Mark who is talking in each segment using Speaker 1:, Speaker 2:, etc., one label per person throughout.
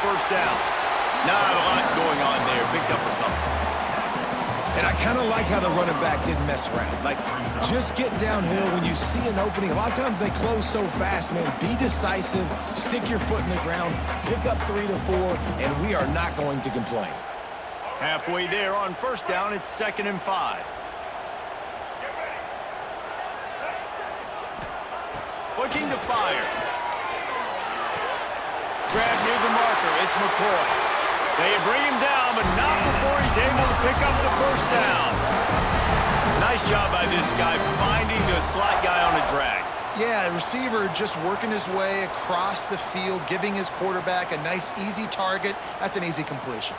Speaker 1: first down. Not a lot going on there. Picked up a couple.
Speaker 2: And I kind of like how the running back didn't mess around. Like, just get downhill when you see an opening. A lot of times they close so fast, man. Be decisive, stick your foot in the ground, pick up 3 to 4, and we are not going to complain.
Speaker 1: Halfway there on first down, it's 2nd and 5. Looking to fire. Grab near the marker. It's McCoy. They bring him down, but not before he's able to pick up the first down. Nice job by this guy finding the slot guy on a drag.
Speaker 3: Yeah, the receiver just working his way across the field, giving his quarterback a nice, easy target. That's an easy completion.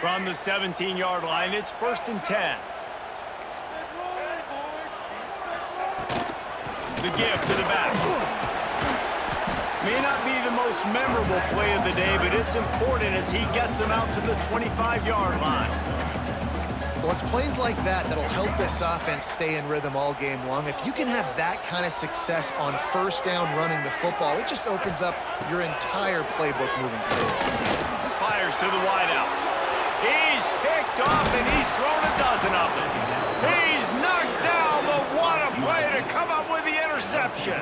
Speaker 1: From the 17-yard line, it's 1st and 10. The give to the back. May not be the most memorable play of the day, but it's important as he gets him out to the 25-yard line.
Speaker 3: Well, it's plays like that that'll help this offense stay in rhythm all game long. If you can have that kind of success on first down running the football, it just opens up your entire playbook moving forward.
Speaker 1: Fires to the wideout. He's picked off and he's thrown a dozen of them. He's knocked down, but what a play to come up with the interception.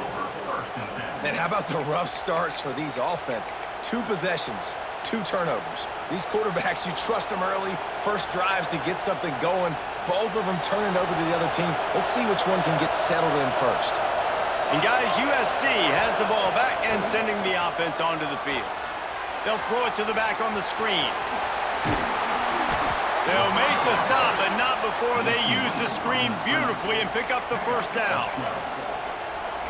Speaker 2: And how about the rough starts for these offense? 2 possessions, 2 turnovers. These quarterbacks, you trust them early, first drives to get something going. Both of them turning over to the other team. Let's see which one can get settled in first.
Speaker 1: And guys, USC has the ball back and sending the offense onto the field. They'll throw it to the back on the screen. They'll make the stop, but not before they use the screen beautifully and pick up the first down.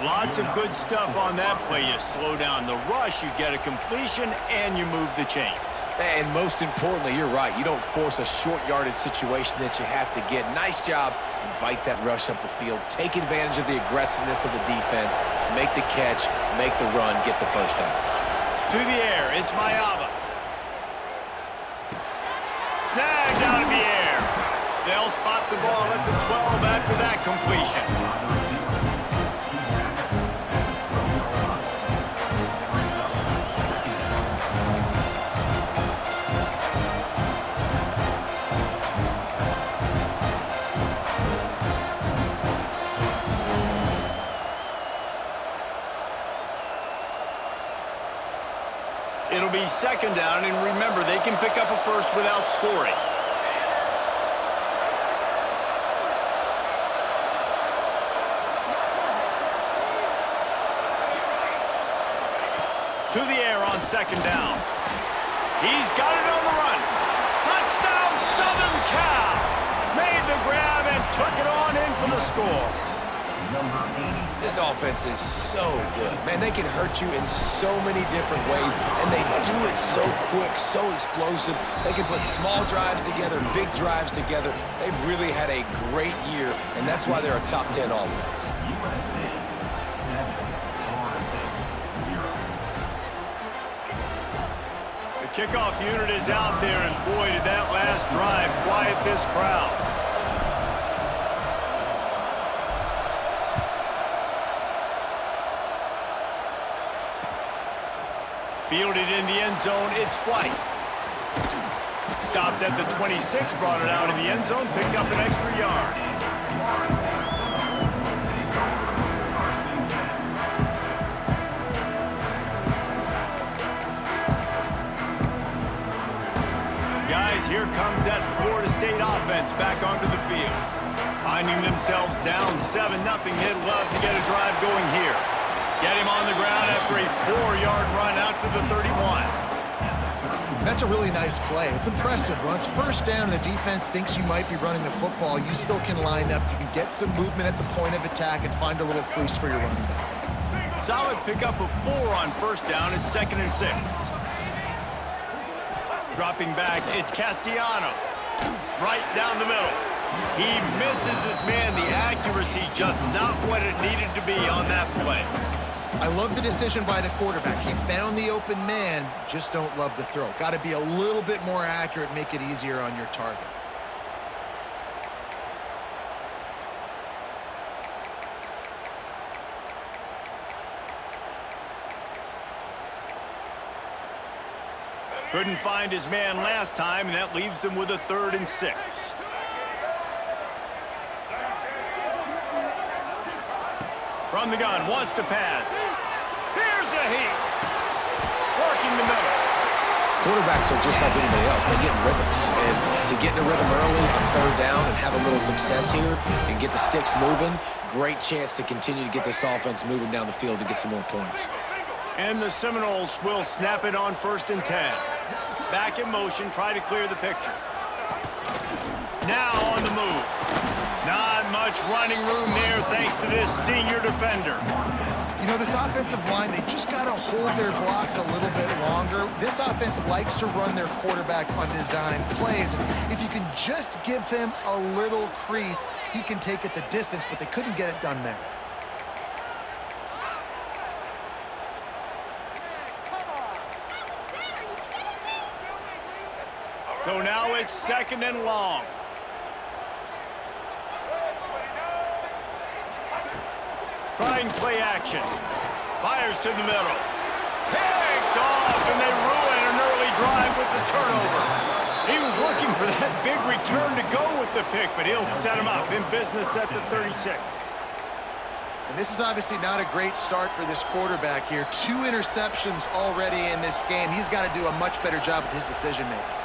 Speaker 1: Lots of good stuff on that play. You slow down the rush, you get a completion, and you move the chains.
Speaker 2: And most importantly, you're right. You don't force a short yardage situation that you have to get. Nice job. Invite that rush up the field. Take advantage of the aggressiveness of the defense. Make the catch, make the run, get the first down.
Speaker 1: To the air, it's Mayava. Snagged out of the air. They'll spot the ball at the 12 after that completion. It'll be 2nd down, and remember, they can pick up a first without scoring. To the air on 2nd down. He's got it on the run. Touchdown, Southern Cal! Made the grab and took it on in for the score.
Speaker 2: This offense is so good. Man, they can hurt you in so many different ways, and they do it so quick, so explosive. They can put small drives together, big drives together. They've really had a great year, and that's why they're a top 10 offense.
Speaker 1: The kickoff unit is out there, and boy, did that last drive quiet this crowd. Fielded in the end zone, it's White. Stopped at the 26, brought it out of the end zone, picked up an extra yard. Guys, here comes that Florida State offense back onto the field. Finding themselves down 7-0, they'd love to get a drive going here. Get him on the ground after a 4-yard run out to the 31.
Speaker 3: That's a really nice play. It's impressive. When it's first down and the defense thinks you might be running the football, you still can line up. You can get some movement at the point of attack and find a little crease for your running back.
Speaker 1: Solid pickup of 4 on first down. It's 2nd and 6. Dropping back, it's Castellanos. Right down the middle. He misses his man. The accuracy just not what it needed to be on that play.
Speaker 3: I love the decision by the quarterback. He found the open man, just don't love the throw. Got to be a little bit more accurate, make it easier on your target.
Speaker 1: Couldn't find his man last time, and that leaves him with a 3rd and 6. From the gun, wants to pass. Here's a heat. Working the middle.
Speaker 2: Quarterbacks are just like anybody else. They get in rhythms. And to get in a rhythm early on 3rd down and have a little success here and get the sticks moving, great chance to continue to get this offense moving down the field to get some more points.
Speaker 1: And the Seminoles will snap it on 1st and 10. Back in motion, try to clear the picture. Now on the move. Not much running room there thanks to this senior defender.
Speaker 3: You know, this offensive line, they just got to hold their blocks a little bit longer. This offense likes to run their quarterback on design plays. And if you can just give him a little crease, he can take it the distance, but they couldn't get it done there.
Speaker 1: So now it's 2nd and long. Trying play action. Fires to the middle. Picked off, and they ruin an early drive with the turnover. He was looking for that big return to go with the pick, but he'll set him up in business at the 36.
Speaker 3: And this is obviously not a great start for this quarterback here. 2 interceptions already in this game. He's got to do a much better job with his decision-making.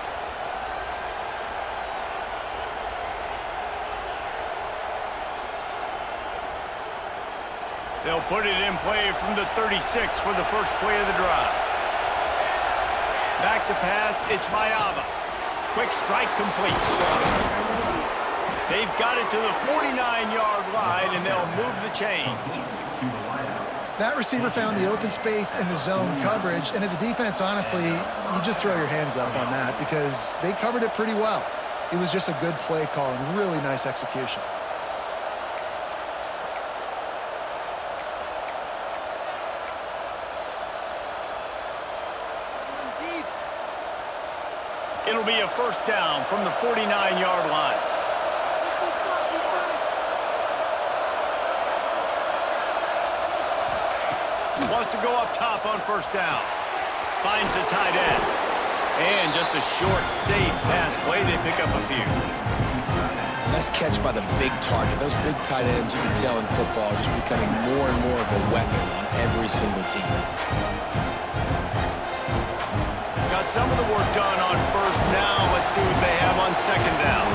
Speaker 1: They'll put it in play from the 36 for the first play of the drive. Back to pass, it's Mayava. Quick strike complete. They've got it to the 49-yard line, and they'll move the chains.
Speaker 3: That receiver found the open space in the zone coverage, and as a defense, honestly, you just throw your hands up on that because they covered it pretty well. It was just a good play call and really nice execution.
Speaker 1: It'll be a 1st down from the 49-yard line. Wants to go up top on 1st down. Finds the tight end. And just a short, safe pass play. They pick up a few.
Speaker 2: Nice catch by the big target. Those big tight ends, you can tell in football, are just becoming more and more of a weapon on every single team.
Speaker 1: Got some of the work done on 1st. Now let's see what they have on 2nd down.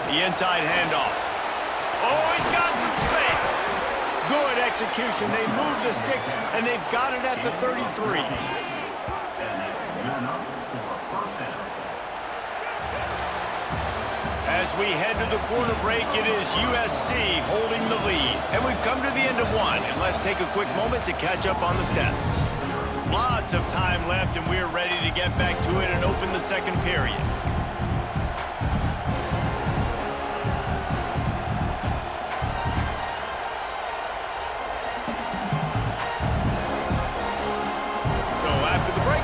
Speaker 1: The inside handoff. Oh, he's got some space. Good execution. They move the sticks, and they've got it at the 33. As we head to the quarter break, it is USC holding the lead. And we've come to the end of one. And let's take a quick moment to catch up on the stats. Lots of time left, and we're ready to get back to it and open the 2nd period.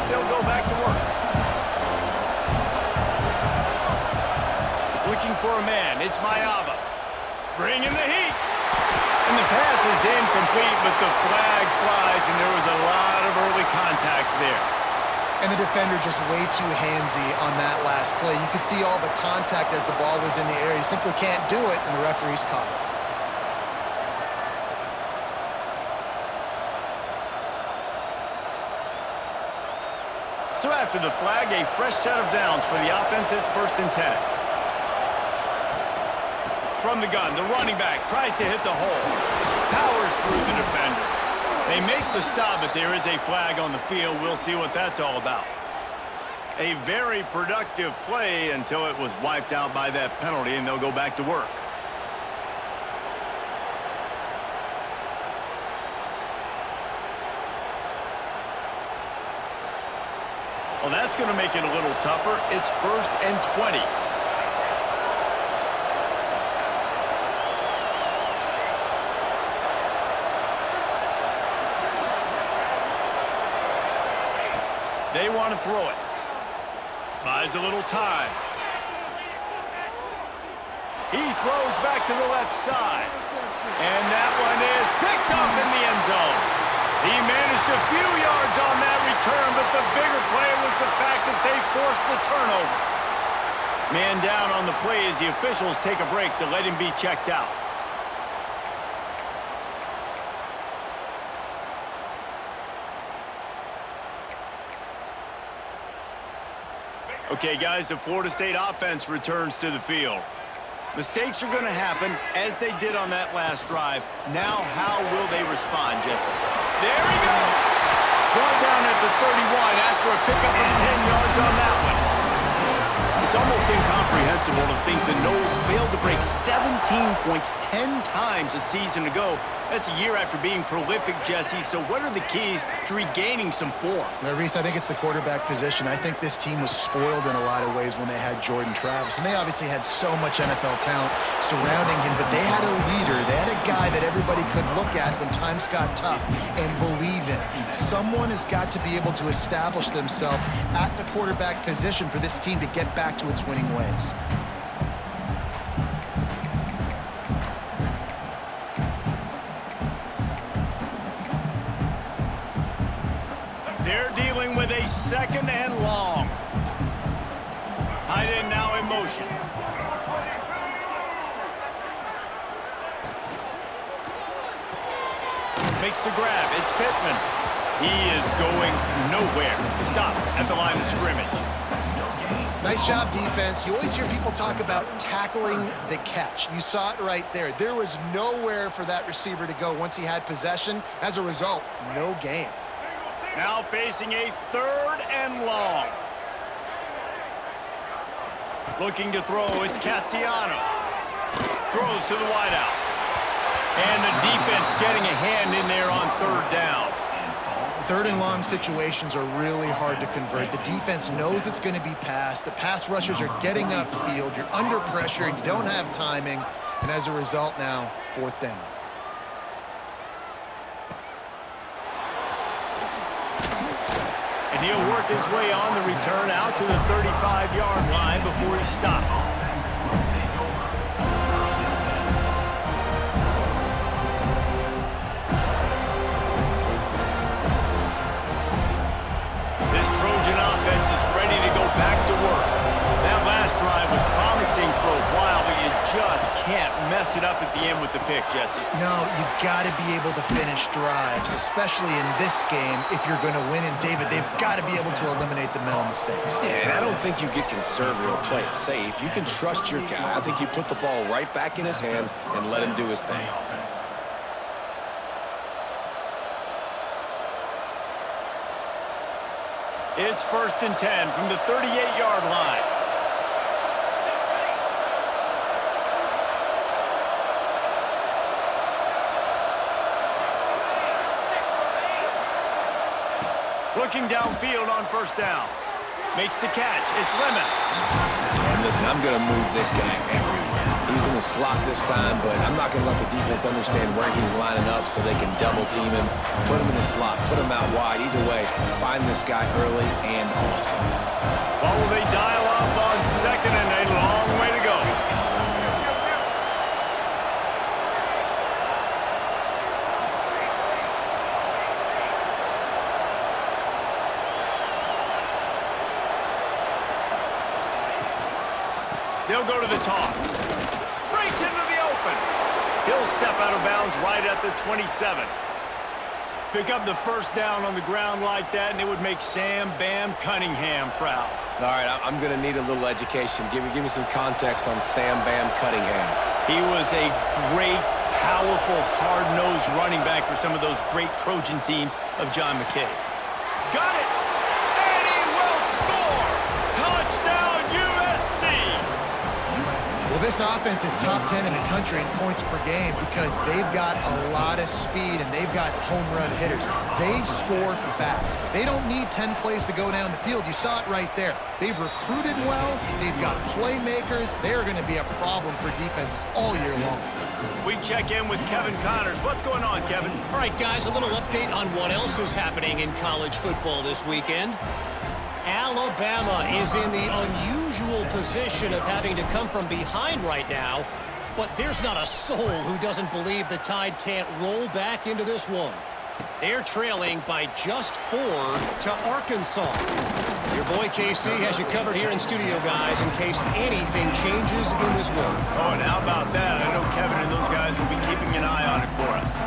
Speaker 1: They'll go back to work. Looking for a man. It's Mayava. Bringing the heat. And the pass is incomplete, but the flag flies, and there was a lot of early contact there.
Speaker 3: And the defender just way too handsy on that last play. You could see all the contact as the ball was in the air. You simply can't do it, and the referee's caught it.
Speaker 1: So after the flag, a fresh set of downs for the offense. It's 1st and 10. From the gun, the running back tries to hit the hole. Powers through the defender. They make the stop, but there is a flag on the field. We'll see what that's all about. A very productive play until it was wiped out by that penalty, and they'll go back to work. Well, that's going to make it a little tougher. It's 1st and 20. They want to throw it. Buys a little time. He throws back to the left side. And that one is picked up in the end zone. He managed a few yards on that return, but the bigger play was the fact that they forced the turnover. Man down on the play as the officials take a break to let him be checked out. Okay, guys, the Florida State offense returns to the field. Mistakes are going to happen, as they did on that last drive. Now, how will they respond, Jesse? There he goes! Brought down at the 31 after a pickup of 10 yards on that one. It's almost incomprehensible to think the Noles failed to break 17 points 10 times a season ago. That's a year after being prolific, Jesse. So what are the keys to regaining some form?
Speaker 3: Well, Reese, I think it's the quarterback position. I think this team was spoiled in a lot of ways when they had Jordan Travis. And they obviously had so much NFL talent surrounding him, but they had a leader. They had a guy that everybody could look at when times got tough and believe in. Someone has got to be able to establish themselves at the quarterback position for this team to get back to its winning ways.
Speaker 1: They're dealing with a second and long. Tight end now in motion. Makes the grab. It's Pittman. He is going nowhere. Stop at the line of scrimmage.
Speaker 3: Nice job, defense. You always hear people talk about tackling the catch. You saw it right there. There was nowhere for that receiver to go once he had possession. As a result, no gain.
Speaker 1: Now facing a third and long. Looking to throw, it's Castellanos. Throws to the wideout. And the defense getting a hand in there on third down.
Speaker 3: Third and long situations are really hard to convert. The defense knows it's going to be passed. The pass rushers are getting upfield. You're under pressure. You don't have timing. And as a result now, fourth down.
Speaker 1: And he'll work his way on the return out to the 35-yard line before he stopped. This Trojan offense is ready to go back to work. That last drive was promising for a while, but you just can't mess it up at the end with the pick, Jesse.
Speaker 3: No, you got to be able to finish drives, especially in this game if you're going to win. And, David, they've got to be able to eliminate the mental mistakes.
Speaker 2: Yeah, and I don't think you get conservative or play it safe. You can trust your guy. I think you put the ball right back in his hands and let him do his thing.
Speaker 1: It's 1st and 10 from the 38-yard line. Looking downfield on first down. Makes the catch. It's Lemon.
Speaker 2: And listen, I'm going to move this guy everywhere. He's in the slot this time, but I'm not going to let the defense understand where he's lining up so they can double team him, put him in the slot, put him out wide. Either way, find this guy early and often.
Speaker 1: What will they dial up on second and a long way to go? They'll go to the toss. Breaks into the open. He'll step out of bounds right at the 27. Pick up the first down on the ground like that, and it would make Sam Bam Cunningham proud.
Speaker 2: All right, I'm going to need a little education. Give me some context on Sam Bam Cunningham.
Speaker 1: He was a great, powerful, hard-nosed running back for some of those great Trojan teams of John McKay. Got it! And he will score! Touchdown, USC!
Speaker 3: Well, this offense is top 10 in the country in points per game because they've got a lot of speed and they've got home run hitters. They score fast. They don't need 10 plays to go down the field. You saw it right there. They've recruited well. They've got playmakers. They're going to be a problem for defenses all year long.
Speaker 1: We check in with Kevin Connors. What's going on, Kevin?
Speaker 4: All right, guys, a little update on what else is happening in college football this weekend. Alabama is in the unusual position of having to come from behind right now, but there's not a soul who doesn't believe the Tide can't roll back into this one. They're trailing by just 4 to Arkansas. Your boy KC has you covered here in studio, guys, in case anything changes in this one.
Speaker 1: Oh, and how about that? I know Kevin and those guys will be keeping an eye on it for us.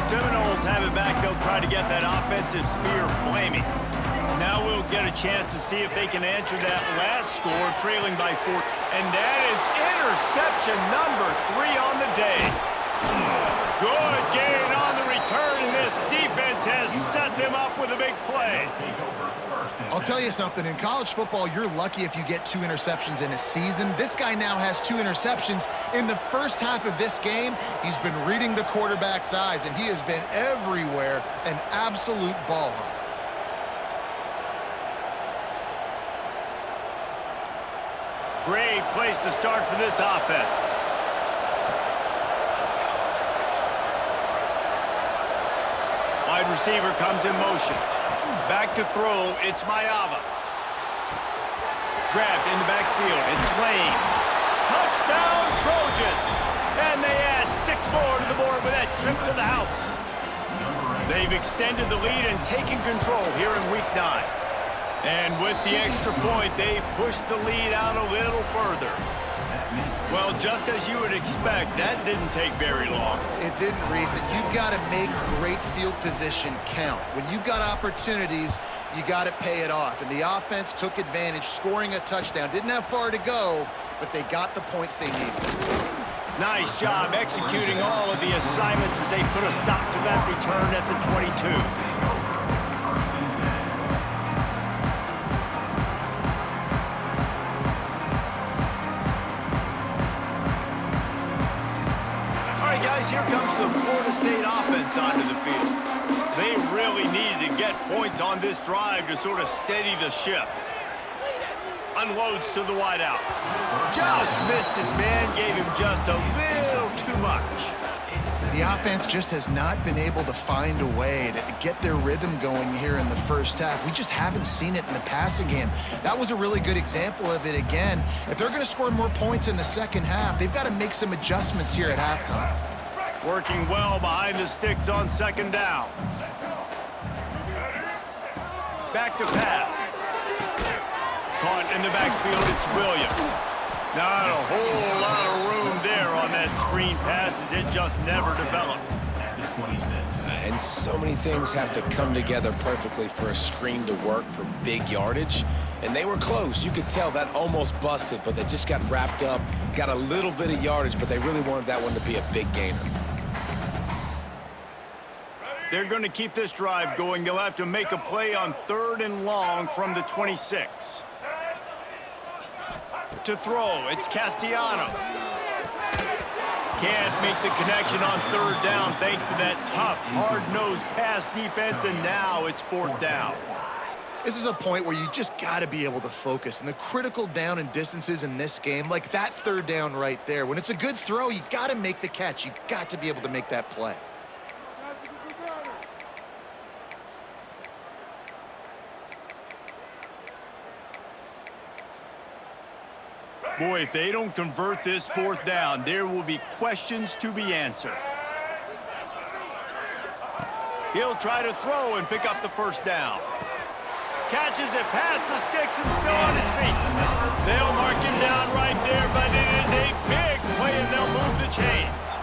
Speaker 1: Seminoles have it back. They'll try to get that offensive spear flaming. Now we'll get a chance to see if they can answer that last score, trailing by 4. And that is interception number 3 on the day. Good gain on the return, and this defense has set them up with a big play.
Speaker 3: I'll tell you something, in college football, you're lucky if you get 2 interceptions in a season. This guy now has 2 interceptions. In the first half of this game, he's been reading the quarterback's eyes, and he has been everywhere, an absolute ball hawk.
Speaker 1: Great place to start for this offense. Wide receiver comes in motion. Back to throw, it's Mayava. Grabbed in the backfield, it's Lane. Touchdown, Trojans! And they add 6 more to the board with that trip to the house. They've extended the lead and taken control here in Week 9. And with the extra point, they pushed the lead out a little further. Well, just as you would expect, that didn't take very long.
Speaker 3: It didn't, Reese. And you've got to make great field position count. When you've got opportunities, you got to pay it off. And the offense took advantage, scoring a touchdown. Didn't have far to go, but they got the points they needed.
Speaker 1: Nice job executing all of the assignments as they put a stop to that return at the 22. Here comes the Florida State offense onto the field. They really needed to get points on this drive to sort of steady the ship. Unloads to the wideout. Just missed his man, gave him just a little too much.
Speaker 3: The offense just has not been able to find a way to get their rhythm going here in the first half. We just haven't seen it in the passing game. That was a really good example of it again. If they're going to score more points in the second half, they've got to make some adjustments here at halftime.
Speaker 1: Working well behind the sticks on second down. Back to pass. Caught in the backfield, it's Williams. Not a whole lot of room there on that screen pass as it just never developed.
Speaker 2: And so many things have to come together perfectly for a screen to work for big yardage. And they were close. You could tell that almost busted, but they just got wrapped up, got a little bit of yardage, but they really wanted that one to be a big gainer.
Speaker 1: They're going to keep this drive going. They'll have to make a play on 3rd and long from the 26. To throw, it's Castellanos. Can't make the connection on 3rd down thanks to that tough, hard-nosed pass defense, and now it's 4th down.
Speaker 3: This is a point where you just got to be able to focus. And the critical down and distances in this game, like that 3rd down right there, when it's a good throw, you got to make the catch. You got to be able to make that play.
Speaker 1: Boy, if they don't convert this 4th down, there will be questions to be answered. He'll try to throw and pick up the 1st down. Catches it past the sticks and still on his feet. They'll mark him down right there, but it is a big play and they'll move the chains.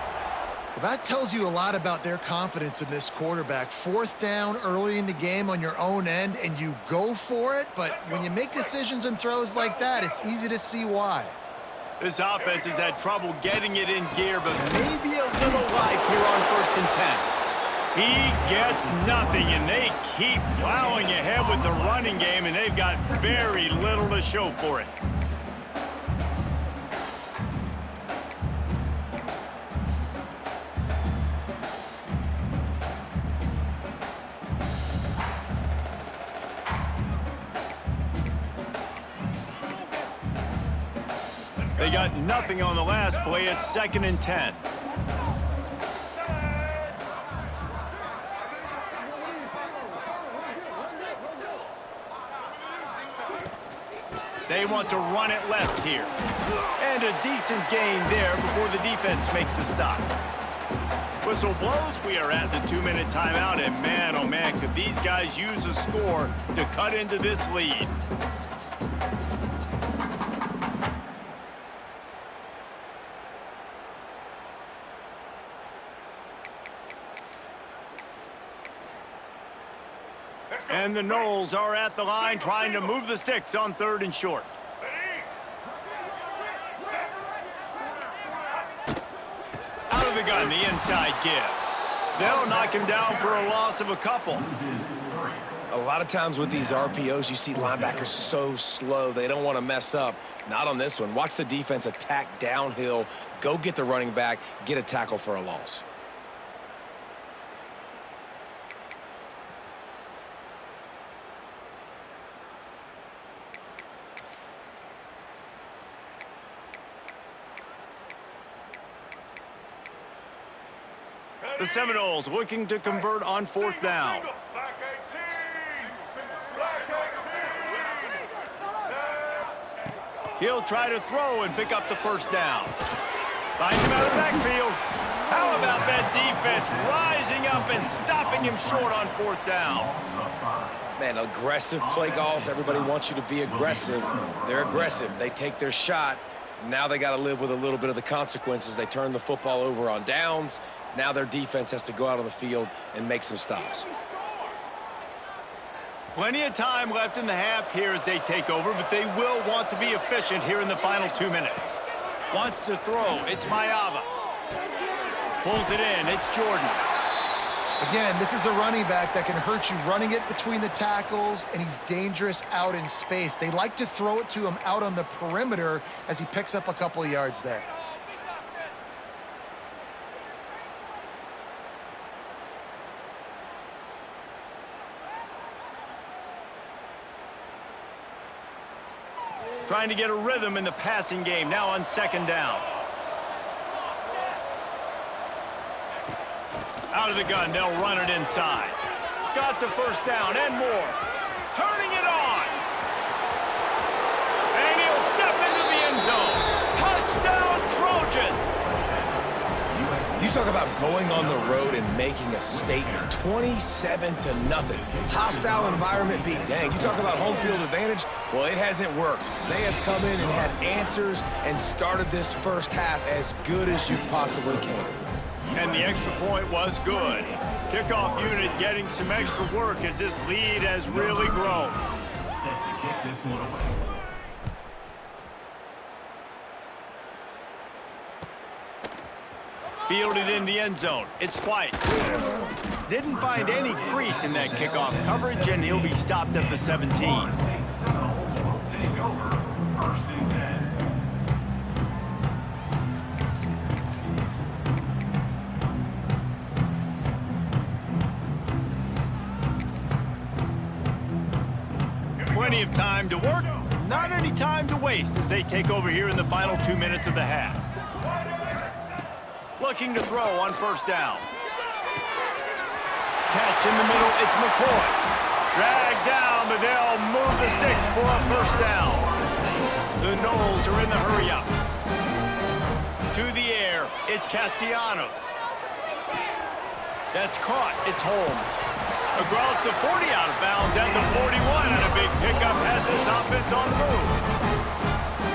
Speaker 3: Well, that tells you a lot about their confidence in this quarterback. 4th down early in the game on your own end, and you go for it, but when you make decisions and throws like that, it's easy to see why.
Speaker 1: This offense has had trouble getting it in gear, but maybe a little life here on 1st and 10. He gets nothing, and they keep plowing ahead with the running game, and they've got very little to show for it. They got nothing on the last play. It's 2nd and 10. They want to run it left here. And a decent gain there before the defense makes the stop. Whistle blows. We are at the 2-minute timeout. And man, oh man, could these guys use a score to cut into this lead. And the Noles are at the line trying to move the sticks on 3rd and short. Out of the gun, the inside give. They'll knock him down for a loss of a couple.
Speaker 2: A lot of times with these RPOs, you see linebackers so slow, they don't want to mess up. Not on this one. Watch the defense attack downhill, go get the running back, get a tackle for a loss.
Speaker 1: The Seminoles looking to convert on 4th down. He'll try to throw and pick up the 1st down. Finds him out of the backfield. How about that defense rising up and stopping him short on 4th down?
Speaker 2: Man, aggressive play calls. Everybody wants you to be aggressive. They're aggressive. They take their shot. Now they got to live with a little bit of the consequences. They turn the football over on downs. Now their defense has to go out on the field and make some stops.
Speaker 1: Plenty of time left in the half here as they take over, but they will want to be efficient here in the final 2 minutes. Wants to throw. It's Mayava. Pulls it in. It's Jordan.
Speaker 3: Again, this is a running back that can hurt you running it between the tackles, and he's dangerous out in space. They like to throw it to him out on the perimeter as he picks up a couple of yards there.
Speaker 1: Trying to get a rhythm in the passing game, now on 2nd down. Out of the gun, they'll run it inside. Got the 1st down and more. Turning it on. And he'll step into the end zone. Touchdown, Trojans.
Speaker 2: You talk about going on the road and making a statement. 27-0. Hostile environment be danged. You talk about home field advantage. Well, it hasn't worked. They have come in and had answers and started this 1st half as good as you possibly can.
Speaker 1: And the extra point was good. Kickoff unit getting some extra work as this lead has really grown.
Speaker 5: Set to kick this one away.
Speaker 1: Fielded in the end zone. It's White. Didn't find any crease in that kickoff coverage, and he'll be stopped at the 17.
Speaker 5: Seminoles will take over 1st and 10.
Speaker 1: Plenty of time to work, not any time to waste as they take over here in the final 2 minutes of the half. Looking to throw on 1st down. Catch in the middle, it's McCoy. Dragged down, but they'll move the sticks for a 1st down. The Noles are in the hurry-up. To the air, it's Castellanos. That's caught, it's Holmes. Across the 40 out of bounds at the 41, and a big pickup has this offense on the move.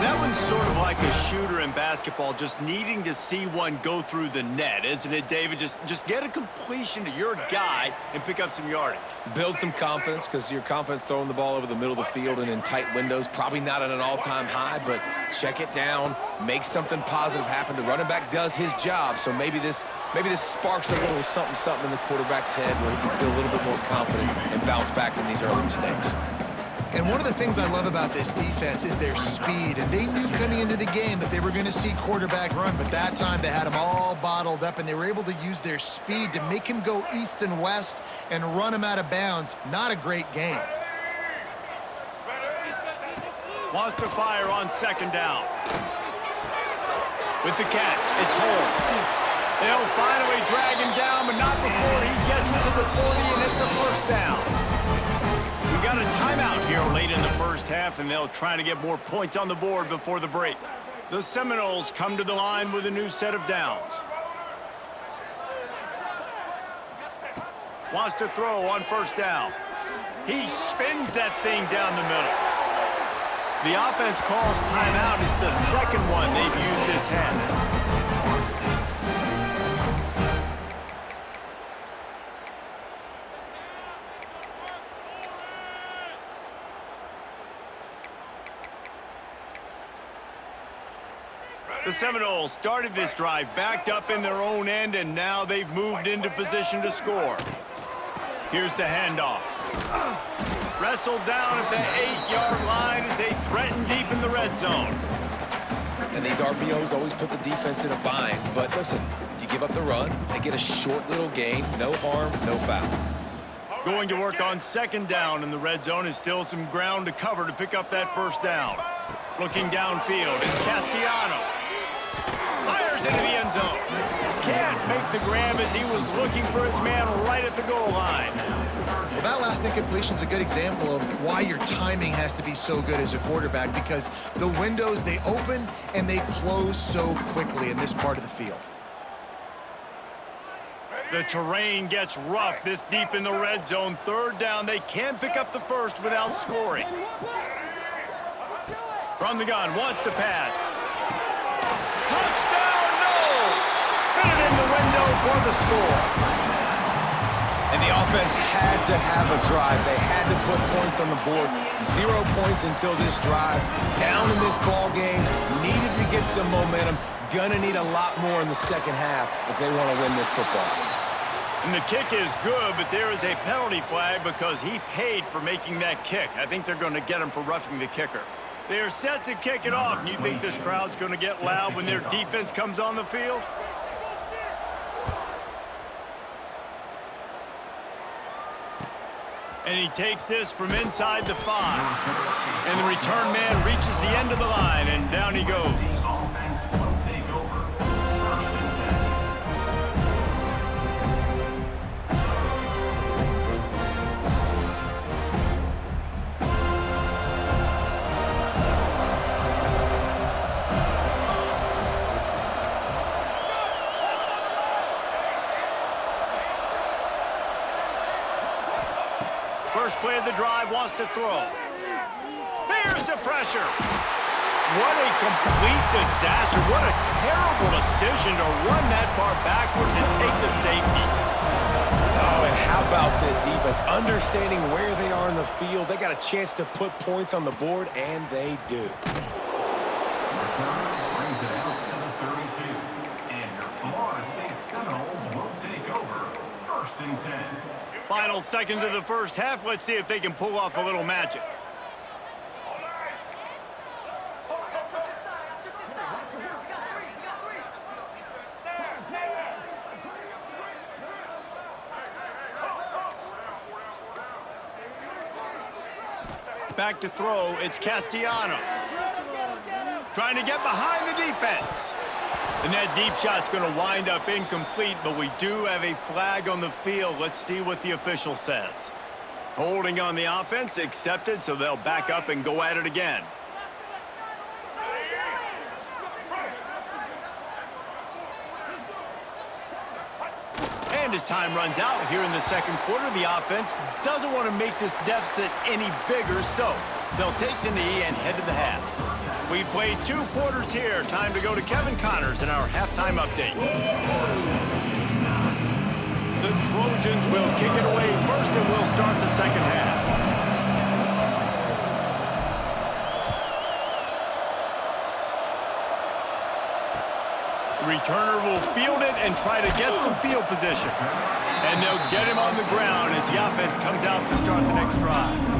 Speaker 1: That one's sort of like a shooter in basketball, just needing to see one go through the net, isn't it, David? Just get a completion to your guy and pick up some yardage.
Speaker 2: Build some confidence, because your confidence throwing the ball over the middle of the field and in tight windows, probably not at an all-time high, but check it down, make something positive happen. The running back does his job, so maybe this sparks a little something in the quarterback's head where he can feel a little bit more confident and bounce back from these early mistakes.
Speaker 3: And one of the things I love about this defense is their speed. And they knew coming into the game that they were going to see quarterback run, but that time they had him all bottled up, and they were able to use their speed to make him go east and west and run him out of bounds. Not a great game.
Speaker 1: Wants to fire on 2nd down. With the catch, it's Holmes. They'll finally drag him down, but not before he gets it to the 40, and it's a first down. We got a timeout here late in the first half, and they'll try to get more points on the board before the break. The Seminoles come to the line with a new set of downs. Wants to throw on first down. He spins that thing down the middle. The offense calls timeout. It's the second one they've used this half. The Seminoles started this drive backed up in their own end, and now they've moved into position to score. Here's the handoff. Wrestled down at the 8-yard line as they threaten deep in the red zone.
Speaker 2: And these RPOs always put the defense in a bind. But listen, you give up the run, they get a short little gain, no harm, no foul.
Speaker 1: Going to work on second down in the red zone is still some ground to cover to pick up that first down. Looking downfield, it's Castellanos. Fires into the end zone. Can't make the grab as he was looking for his man right at the goal line.
Speaker 3: Well, that last incompletion is a good example of why your timing has to be so good as a quarterback, because the windows, they open and they close so quickly in this part of the field.
Speaker 1: The terrain gets rough this deep in the red zone. Third down, they can't pick up the first without scoring. From the gun, wants to pass. Touchdown, Knowles! Fit it in the window for the score.
Speaker 2: And the offense had to have a drive. They had to put points on the board. 0 points until this drive. Down in this ball game. Needed to get some momentum. Gonna need a lot more in the second half if they want to win this football game.
Speaker 1: And the kick is good, but there is a penalty flag because he paid for making that kick. I think they're going to get him for roughing the kicker. They're set to kick it off, and you think this crowd's going to get loud when their defense comes on the field? And he takes this from inside the 5. And the return man reaches the end of the line, and down he goes.
Speaker 5: Offense will take over. First and
Speaker 1: 10. First play of the drive, wants to throw. Here's the pressure. What a complete disaster. What a terrible decision to run that far backwards and take the safety.
Speaker 2: Oh, and how about this defense? Understanding where they are in the field. They got a chance to put points on the board, and they do.
Speaker 5: return brings it out to the 32. And your Florida State Seminoles will take over. First and 10.
Speaker 1: Final seconds of the first half. Let's see if they can pull off a little magic. Back to throw, it's Castellanos. Trying to get behind the defense. And that deep shot's going to wind up incomplete, but we do have a flag on the field. Let's see what the official says. Holding on the offense, accepted, so they'll back up and go at it again. And as time runs out here in the second quarter, the offense doesn't want to make this deficit any bigger, so they'll take the knee and head to the half. We've played 2 quarters here. Time to go to Kevin Connors in our halftime update. The Trojans will kick it away first, and we'll start the second half. The returner will field it and try to get some field position. And they'll get him on the ground as the offense comes out to start the next drive.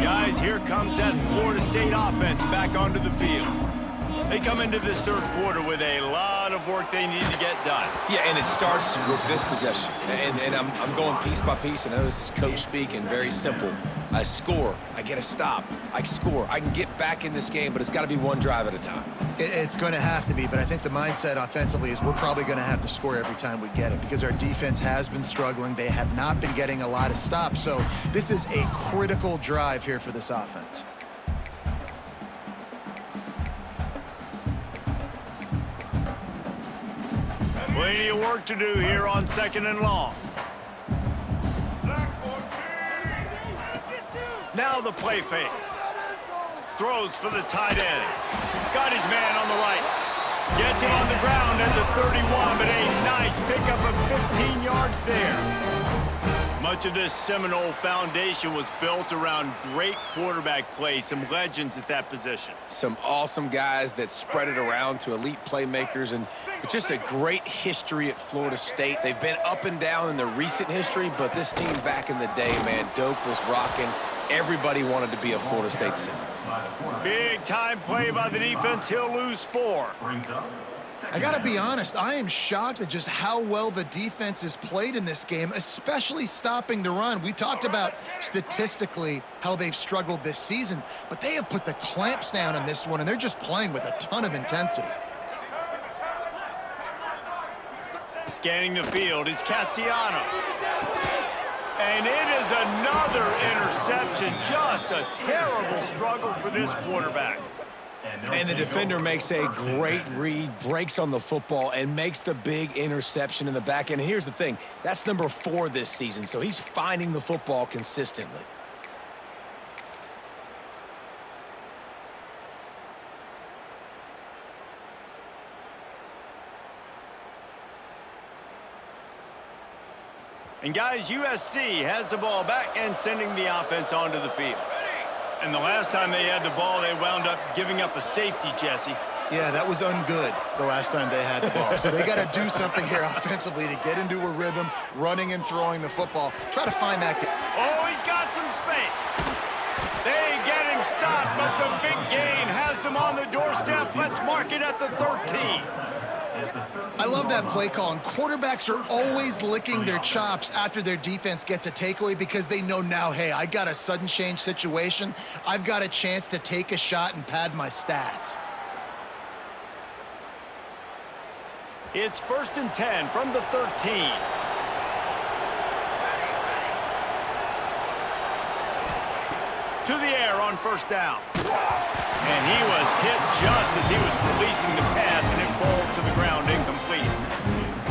Speaker 1: Guys, here comes that Florida State offense back onto the field. They come into this third quarter with a lot of work they need to get done.
Speaker 2: Yeah, and it starts with this possession. And I'm going piece by piece. I know this is coach speak and very simple. I score. I get a stop. I score. I can get back in this game, but it's got to be one drive at a time.
Speaker 3: It's going to have to be, but I think the mindset offensively is we're probably going to have to score every time we get it because our defense has been struggling. They have not been getting a lot of stops, so this is a critical drive here for this offense.
Speaker 1: Plenty of work to do here on 2nd and long. Now the play fake. Throws for the tight end. Got his man on the right. Gets him on the ground at the 31, but a nice pickup of 15 yards there. Much of this Seminole foundation was built around great quarterback play, some legends at that position.
Speaker 2: Some awesome guys that spread it around to elite playmakers, and just a great history at Florida State. They've been up and down in the recent history, but this team back in the day, man, Doak was rocking. Everybody wanted to be a Florida State Seminole.
Speaker 1: Big time play by the defense. He'll lose 4.
Speaker 3: I got to be honest, I am shocked at just how well the defense has played in this game, especially stopping the run. We talked about statistically how they've struggled this season, but they have put the clamps down in this one, and they're just playing with a ton of intensity.
Speaker 1: Scanning the field, it's Castellanos. And it is another interception. Just a terrible struggle for this quarterback.
Speaker 2: And the defender makes a great read, breaks on the football, and makes the big interception in the back end. And here's the thing, that's number 4 this season, so he's finding the football consistently.
Speaker 1: And guys, USC has the ball back and sending the offense onto the field. And the last time they had the ball, they wound up giving up a safety, Jesse.
Speaker 3: Yeah, that was ungood the last time they had the ball. So they got to do something here offensively to get into a rhythm, running and throwing the football. Try to find that.
Speaker 1: Oh, he's got some space. They get him stopped, but the big gain has them on the doorstep. Let's mark it at the 13.
Speaker 3: I love that play call, and quarterbacks are always licking their chops after their defense gets a takeaway because they know now, hey, I got a sudden change situation. I've got a chance to take a shot and pad my stats.
Speaker 1: It's 1st and 10 from the 13. To the air on 1st down. And he was hit just as he was releasing the pass, and it falls to the ground incomplete.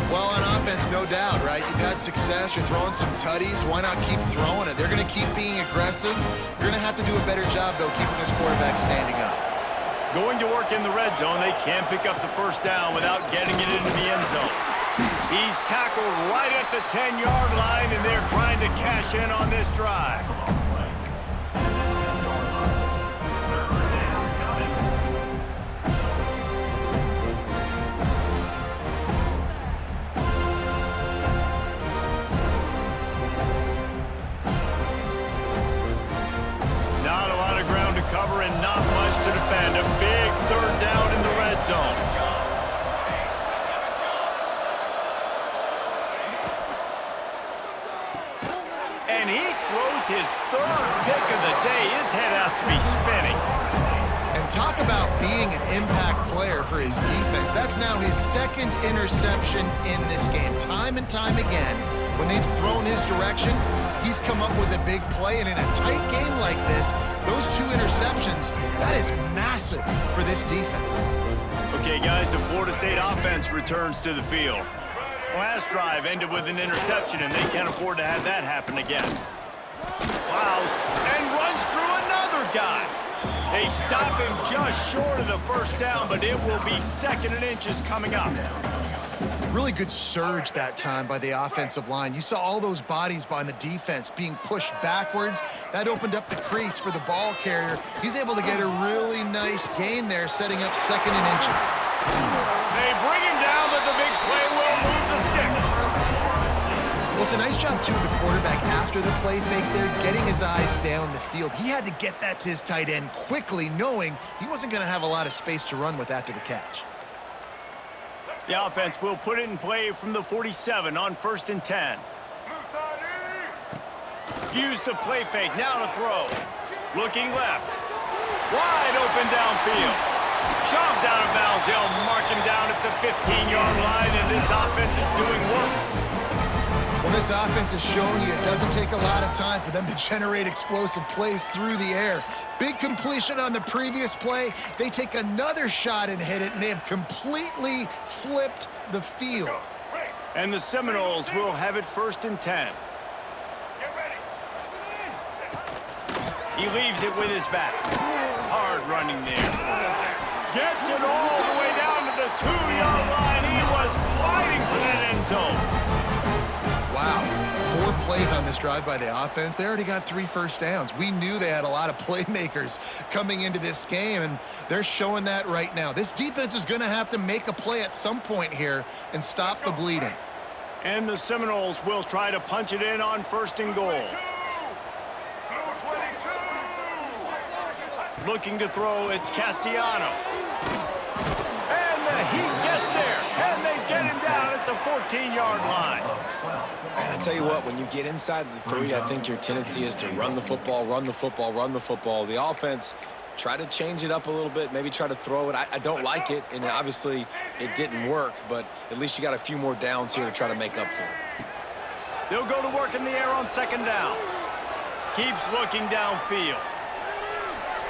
Speaker 3: Well, on offense, no doubt, right? You've had success. You're throwing some tutties. Why not keep throwing it? They're going to keep being aggressive. You're going to have to do a better job, though, keeping this quarterback standing up.
Speaker 1: Going to work in the red zone, they can't pick up the 1st down without getting it into the end zone. He's tackled right at the 10-yard line, and they're trying to cash in on this drive. Cover and not much to defend. A big 3rd down in the red zone. And he throws his 3rd pick of the day. His head has to be spinning.
Speaker 3: And talk about being an impact player for his defense. That's now his 2nd interception in this game. Time and time again, when they've thrown his direction, he's come up with a big play. And in a tight game like this, those 2 interceptions, that is massive for this defense.
Speaker 1: Okay, guys, the Florida State offense returns to the field. Last drive ended with an interception, and they can't afford to have that happen again. Plows and runs through another guy. They stop him just short of the 1st down, but it will be 2nd and inches coming up.
Speaker 3: Really good surge that time by the offensive line. You saw all those bodies by the defense being pushed backwards. That opened up the crease for the ball carrier. He's able to get a really nice gain there, setting up 2nd and inches.
Speaker 1: They bring him down, but the big play will move the sticks.
Speaker 3: Well, it's a nice job, too, of the quarterback after the play fake there, getting his eyes down the field. He had to get that to his tight end quickly, knowing he wasn't going to have a lot of space to run with after the catch.
Speaker 1: The offense will put it in play from the 47 on 1st and 10. Use the play fake, now to throw. Looking left. Wide open downfield. Shoved out of bounds. They'll mark him down at the 15-yard line, and this offense is doing work.
Speaker 3: Well, this offense has shown you it doesn't take a lot of time for them to generate explosive plays through the air. Big completion on the previous play. They take another shot and hit it, and they have completely flipped the field.
Speaker 1: And the Seminoles will have it 1st and 10. He leaves it with his back. Hard running there. Gets it all the way down to the 2-yard line. He was fighting for that end zone.
Speaker 3: Wow, 4 plays on this drive by the offense. They already got 3 first downs. We knew they had a lot of playmakers coming into this game, and they're showing that right now. This defense is going to have to make a play at some point here and stop the bleeding.
Speaker 1: And the Seminoles will try to punch it in on 1st and goal. Looking to throw, it's Castellanos. And he gets there, and they get him down at the 14-yard line.
Speaker 2: And I tell you what, when you get inside the 3, I think your tendency is to run the football, run the football, run the football. The offense, try to change it up a little bit, maybe try to throw it. I don't like it, and obviously it didn't work, but at least you got a few more downs here to try to make up for it.
Speaker 1: They'll go to work in the air on 2nd down. Keeps looking downfield.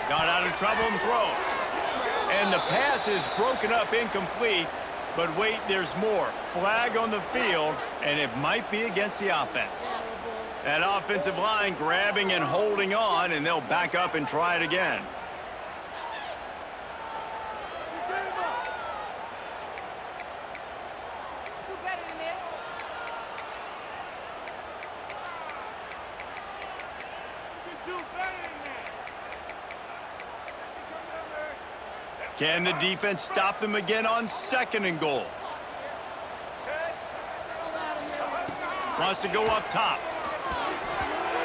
Speaker 1: Got out of trouble and throws. And the pass is broken up incomplete. But wait, there's more. Flag on the field, and it might be against the offense. That offensive line grabbing and holding on, and they'll back up and try it again. Can the defense stop them again on 2nd and goal? Wants to go up top.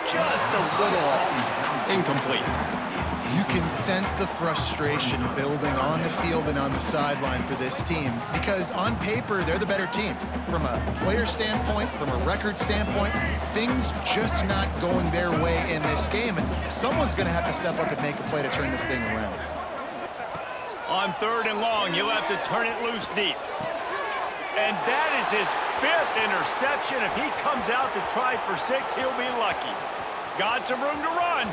Speaker 1: Just a little off. Incomplete.
Speaker 3: You can sense the frustration building on the field and on the sideline for this team because on paper, they're the better team. From a player standpoint, from a record standpoint, things just not going their way in this game, and someone's going to have to step up and make a play to turn this thing around.
Speaker 1: On 3rd and long, you'll have to turn it loose deep. And that is his 5th interception. If he comes out to try for 6, he'll be lucky. Got some room to run.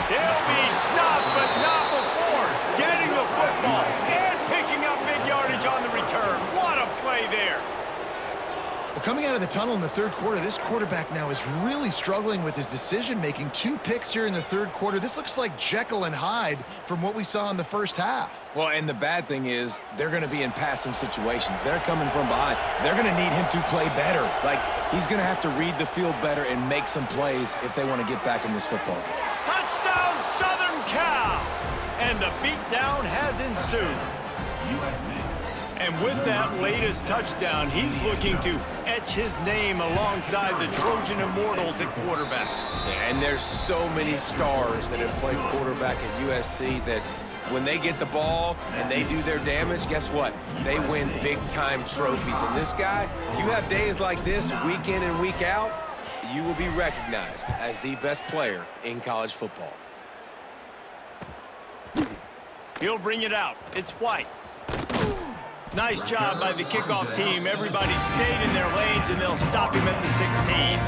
Speaker 1: He'll be stopped, but not before getting the football and picking up big yardage on the return. What a play there.
Speaker 3: Well, coming out of the tunnel in the 3rd quarter, this quarterback now is really struggling with his decision-making. 2 picks here in the 3rd quarter. This looks like Jekyll and Hyde from what we saw in the 1st half.
Speaker 2: Well, and the bad thing is they're going to be in passing situations. They're coming from behind. They're going to need him to play better. Like, he's going to have to read the field better and make some plays if they want to get back in this football game.
Speaker 1: Touchdown, Southern Cal! And the beatdown has ensued. And with that latest touchdown, he's looking to etch his name alongside the Trojan Immortals at quarterback.
Speaker 2: Yeah, and there's so many stars that have played quarterback at USC that when they get the ball and they do their damage, guess what? They win big-time trophies. And this guy, you have days like this, week in and week out, you will be recognized as the best player in college football.
Speaker 1: He'll bring it out. It's White. Nice job by the kickoff team. Everybody stayed in their lanes, and they'll stop him at the 16.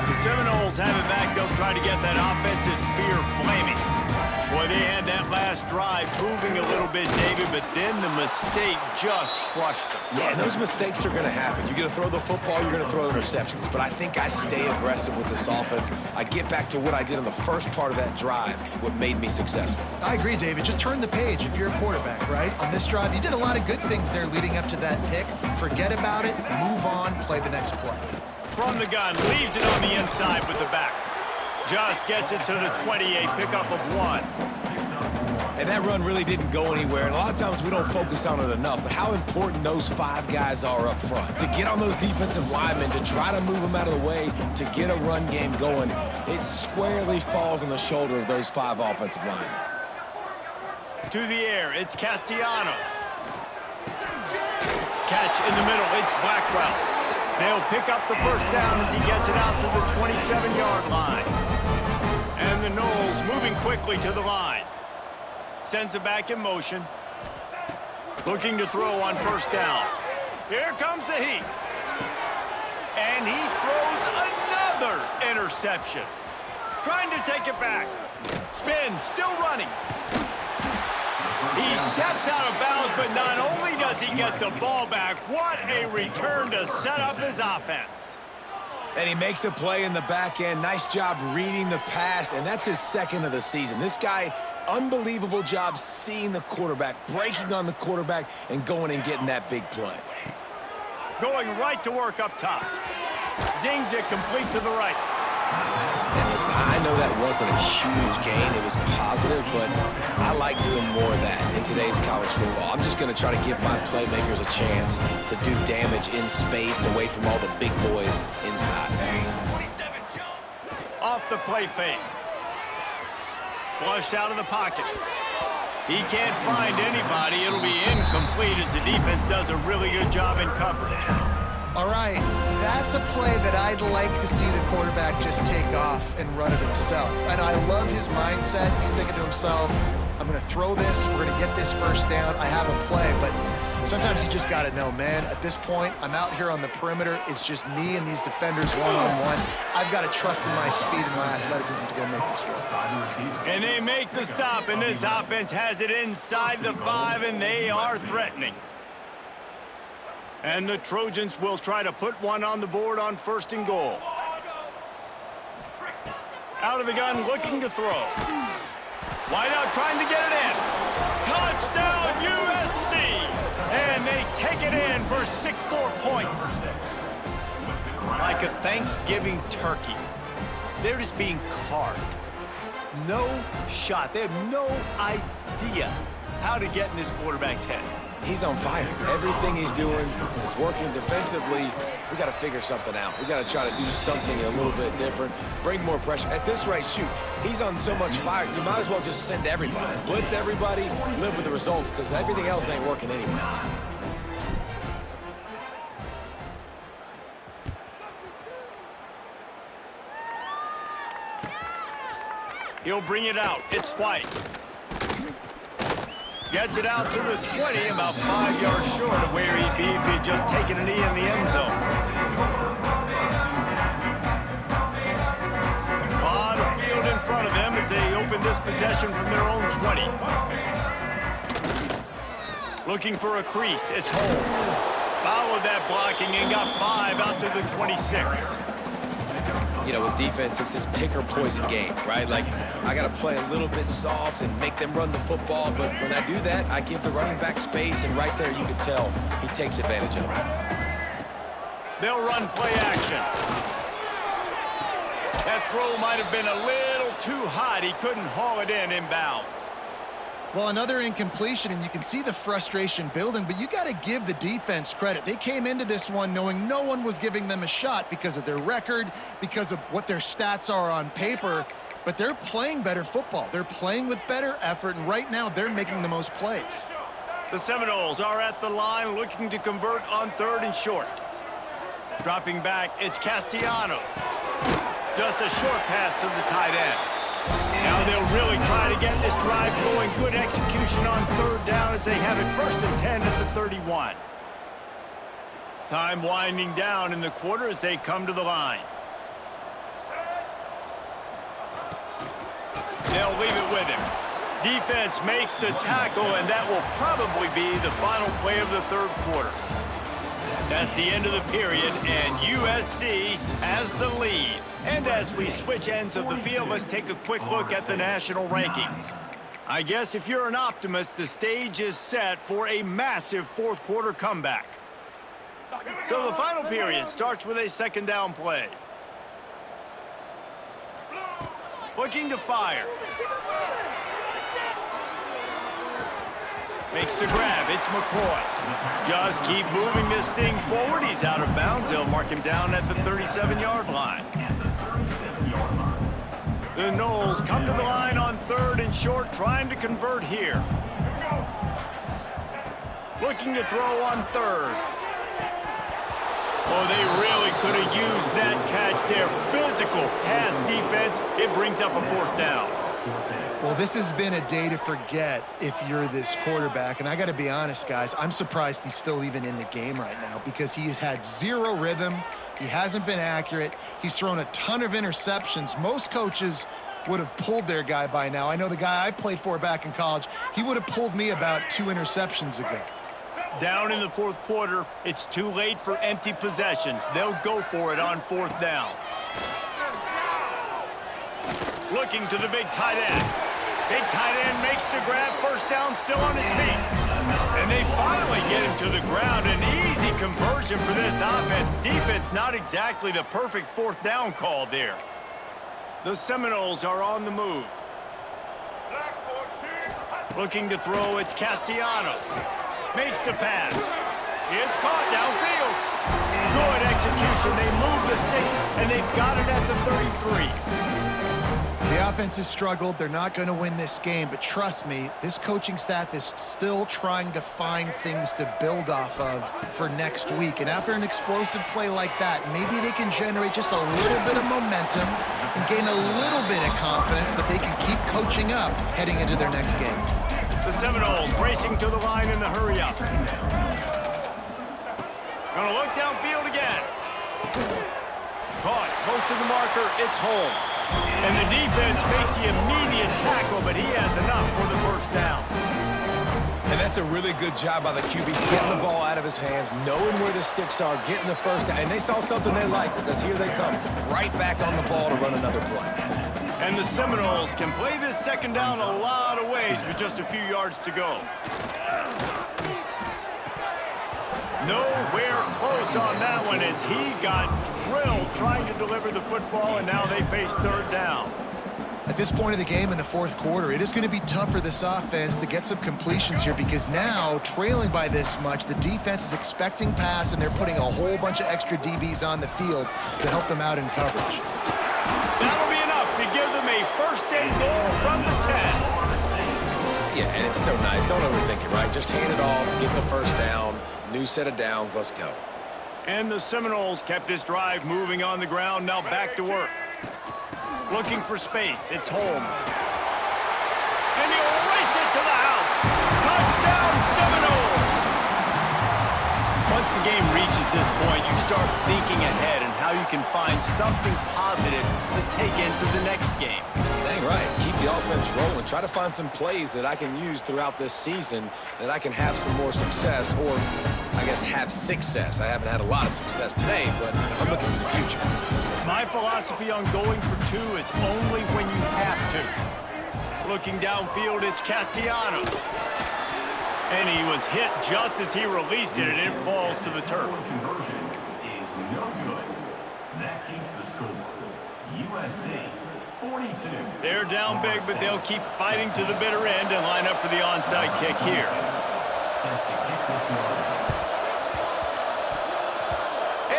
Speaker 1: The Seminoles have it back. They'll try to get that offensive spear flaming. Boy, they had that last drive moving a little bit, David, but then the mistake just crushed them.
Speaker 2: Yeah, and those mistakes are going to happen. You're going to throw the football, you're going to throw interceptions. But I think I stay aggressive with this offense. I get back to what I did in the first part of that drive, what made me successful.
Speaker 3: I agree, David. Just turn the page if you're a quarterback, right? On this drive, you did a lot of good things there leading up to that pick. Forget about it, move on, play the next play.
Speaker 1: From the gun, leaves it on the inside with the back. Just gets it to the 28, pickup of 1.
Speaker 2: And that run really didn't go anywhere, and a lot of times we don't focus on it enough, but how important those 5 guys are up front. To get on those defensive linemen, to try to move them out of the way, to get a run game going, it squarely falls on the shoulder of those 5 offensive linemen.
Speaker 1: To the air, it's Castellanos. Catch in the middle, it's Blackwell. They'll pick up the first down as he gets it out to the 27-yard line. And the Noles moving quickly to the line. Sends it back in motion. Looking to throw on first down. Here comes the heat. And he throws another interception. Trying to take it back. Spin, still running. He steps out of bounds, but not only does he get the ball back, what a return to set up his offense.
Speaker 2: And he makes a play in the back end. Nice job reading the pass, and that's his 2nd of the season. This guy, unbelievable job seeing the quarterback, breaking on the quarterback, and going and getting that big play.
Speaker 1: Going right to work up top. Zings it complete to the right.
Speaker 2: And listen, I know that wasn't a huge gain. It was positive, but I like doing more of that in today's college football. I'm just going to try to give my playmakers a chance to do damage in space away from all the big boys inside.
Speaker 1: Off the play fake. Flushed out of the pocket. He can't find anybody. It'll be incomplete as the defense does a really good job in coverage.
Speaker 3: All right, that's a play that I'd like to see the quarterback just take off and run it himself. And I love his mindset. He's thinking to himself, I'm going to throw this, we're going to get this first down, I have a play. But sometimes you just got to know, man, at this point, I'm out here on the perimeter. It's just me and these defenders one-on-one. I've got to trust in my speed and my athleticism to go make this work.
Speaker 1: And they make the stop, and this offense has it inside the 5, and they are threatening. And the Trojans will try to put one on the board on 1st and goal. Out of the gun, looking to throw. Wide out, trying to get it in. Touchdown, USC! And they take it in for 6 more points. Like a Thanksgiving turkey. They're just being carved. No shot. They have no idea how to get in this quarterback's head.
Speaker 2: He's on fire. Everything he's doing is working defensively. We got to figure something out. We got to try to do something a little bit different, bring more pressure. At this rate, shoot, he's on so much fire, you might as well just send everybody. Blitz everybody, live with the results, because everything else ain't working anyways.
Speaker 1: He'll bring it out. It's White. Gets it out to the 20, about 5 yards short of where he'd be if he'd just taken a knee in the end zone. A lot of field in front of them as they open this possession from their own 20. Looking for a crease. It's Holmes. Followed that blocking and got 5 out to the 26.
Speaker 2: You know, with defense, it's this pick or poison game, right? Like, I got to play a little bit soft and make them run the football, but when I do that, I give the running back space, and right there you can tell he takes advantage of it.
Speaker 1: They'll run play action. That throw might have been a little too hot. He couldn't haul it in inbounds.
Speaker 3: Well, another incompletion, and you can see the frustration building, but you got to give the defense credit. They came into this one knowing no one was giving them a shot because of their record, because of what their stats are on paper, but they're playing better football. They're playing with better effort, and right now they're making the most plays.
Speaker 1: The Seminoles are at the line looking to convert on 3rd and short. Dropping back, it's Castellanos. Just a short pass to the tight end. Now they'll really try to get this drive going. Good execution on 3rd down as they have it 1st and 10 at the 31. Time winding down in the quarter as they come to the line. They'll leave it with him. Defense makes the tackle, and that will probably be the final play of the 3rd quarter. That's the end of the period, and USC has the lead. And as we switch ends of the field, let's take a quick look at the national rankings. I guess if you're an optimist, the stage is set for a massive 4th quarter comeback. So the final period starts with a 2nd down play. Looking to fire. Makes the grab. It's McCoy. Just keep moving this thing forward. He's out of bounds. They'll mark him down at the 37-yard line. The Noles come to the line on 3rd and short, trying to convert here. Looking to throw on 3rd. Oh, they really could have used that catch there. Physical pass defense. It brings up a 4th down.
Speaker 3: Well, this has been a day to forget if you're this quarterback. And I got to be honest, guys, I'm surprised he's still even in the game right now because he has had zero rhythm. He hasn't been accurate. He's thrown a ton of interceptions. Most coaches would have pulled their guy by now. I know the guy I played for back in college, he would have pulled me about 2 interceptions ago.
Speaker 1: Down in the 4th quarter, it's too late for empty possessions. They'll go for it on 4th down. Looking to the big tight end. Big tight end makes the grab. 1st down, still on his feet. And they finally get him to the ground. An easy conversion for this offense. Defense, not exactly the perfect 4th down call there. The Seminoles are on the move. Looking to throw, it's Castellanos. Makes the pass. It's caught downfield. Good execution. They move the sticks, and they've got it at the 33.
Speaker 3: The offense has struggled. They're not going to win this game, but trust me, this coaching staff is still trying to find things to build off of for next week. And after an explosive play like that, maybe they can generate just a little bit of momentum and gain a little bit of confidence that they can keep coaching up heading into their next game.
Speaker 1: The Seminoles racing to the line in the hurry-up. Gonna look downfield again. Caught, close to the marker, it's Holmes. And the defense makes the immediate tackle, but he has enough for the 1st down.
Speaker 2: And that's a really good job by the QB, getting the ball out of his hands, knowing where the sticks are, getting the 1st down. And they saw something they liked because here they come, right back on the ball to run another play.
Speaker 1: And the Seminoles can play this 2nd down a lot of ways with just a few yards to go. Nowhere close on that one as he got drilled trying to deliver the football, and now they face 3rd down.
Speaker 3: At this point of the game in the 4th quarter, it is going to be tough for this offense to get some completions here because now, trailing by this much, the defense is expecting pass, and they're putting a whole bunch of extra DBs on the field to help them out in coverage.
Speaker 1: That'll be enough to give them a 1st and goal from the 10.
Speaker 2: Yeah, and it's so nice. Don't overthink it, right? Just hand it off, get the 1st down, new set of downs, let's go.
Speaker 1: And the Seminoles kept this drive moving on the ground, now back to work. Looking for space, it's Holmes. And he'll race it to the house. Touchdown, Seminoles! Once the game reaches this point, you start thinking ahead and how you can find something positive to take into the next game.
Speaker 2: Dang right. Keep the offense rolling. Try to find some plays that I can use throughout this season that I can have some more success, or I guess have success. I haven't had a lot of success today, but I'm looking for the future.
Speaker 1: My philosophy on going for 2 is only when you have to. Looking downfield, it's Castellanos. And he was hit just as he released it, and it falls to the turf.
Speaker 5: Conversion is no good. That keeps the score. USC 42.
Speaker 1: They're down big, but they'll keep fighting to the bitter end and line up for the onside kick here.
Speaker 5: Set to kick this one.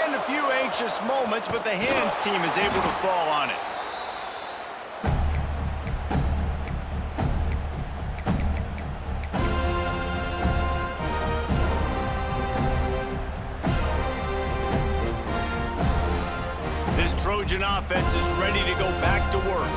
Speaker 1: And a few anxious moments, but the hands team is able to fall on it. Trojan offense is ready to go back to work.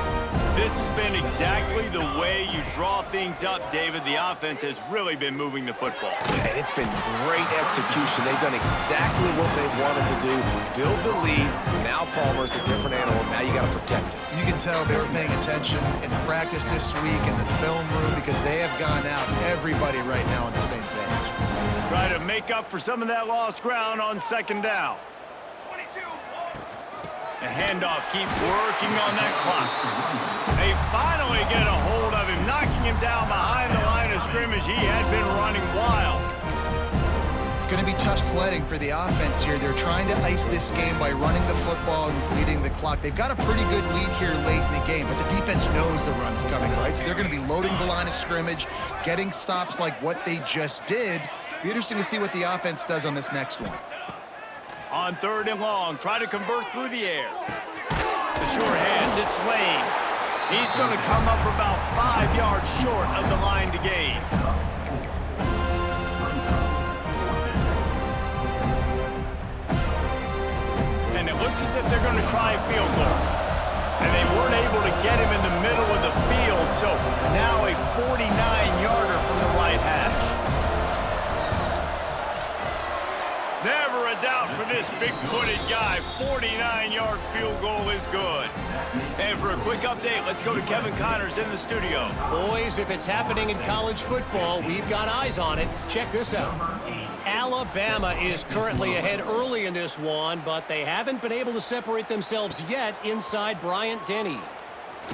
Speaker 1: This has been exactly the way you draw things up, David. The offense has really been moving the football.
Speaker 2: And it's been great execution. They've done exactly what they've wanted to do. Build the lead. Now Palmer's a different animal. Now you got to protect it.
Speaker 3: You can tell they were paying attention in practice this week in the film room because they have gone out, everybody right now on the same page.
Speaker 1: Try to make up for some of that lost ground on 2nd down. The handoff, keep working on that clock. They finally get a hold of him, knocking him down behind the line of scrimmage. He had been running wild.
Speaker 3: It's going to be tough sledding for the offense here. They're trying to ice this game by running the football and bleeding the clock. They've got a pretty good lead here late in the game, but the defense knows the run's coming, right? So they're going to be loading the line of scrimmage, getting stops like what they just did. Be interesting to see what the offense does on this next one.
Speaker 1: On 3rd and long, try to convert through the air. The sure hands, it's Lane. He's going to come up about 5 yards short of the line to gain. And it looks as if they're going to try a field goal. And they weren't able to get him in the middle of the field, so now a 49-yarder from the right hash. Never a doubt for this big-footed guy. 49-yard field goal is good. And for a quick update, let's go to Kevin Connors in the studio.
Speaker 4: Boys, if it's happening in college football, we've got eyes on it. Check this out. Alabama is currently ahead early in this one, but they haven't been able to separate themselves yet inside Bryant-Denny.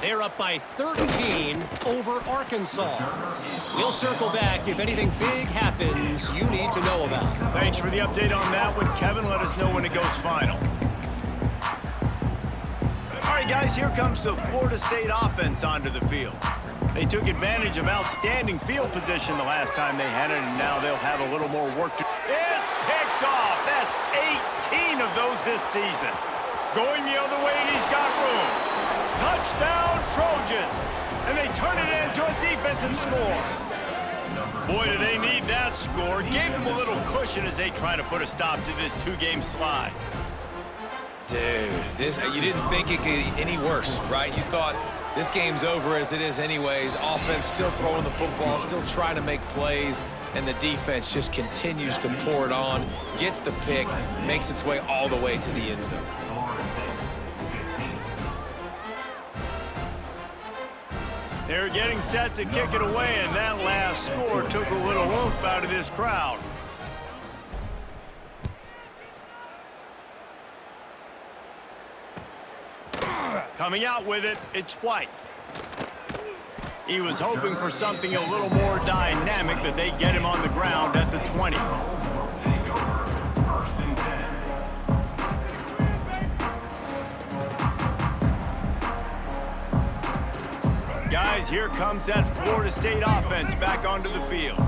Speaker 4: They're up by 13 over Arkansas. We'll circle back if anything big happens you need to know about.
Speaker 1: Thanks for the update on that one, Kevin. Let us know when it goes final. All right, guys, here comes the Florida State offense onto the field. They took advantage of outstanding field position the last time they had it, and now they'll have a little more work to do. It's picked off. That's 18 of those this season. Going the other way, and he's got room. Touchdown, Trojans. And they turn it into a defensive score. Boy, do they need that score. Gave them a little cushion as they try to put a stop to this 2-game slide.
Speaker 2: Dude, you didn't think it could get any worse, right? You thought this game's over as it is anyways. Offense still throwing the football, still trying to make plays, and the defense just continues to pour it on, gets the pick, makes its way all the way to the end zone.
Speaker 1: They're getting set to kick it away, and that last score took a little oomph out of this crowd. Coming out with it, it's White. He was hoping for something a little more dynamic, but they get him on the ground at the 20. Guys, here comes that Florida State offense back onto the field.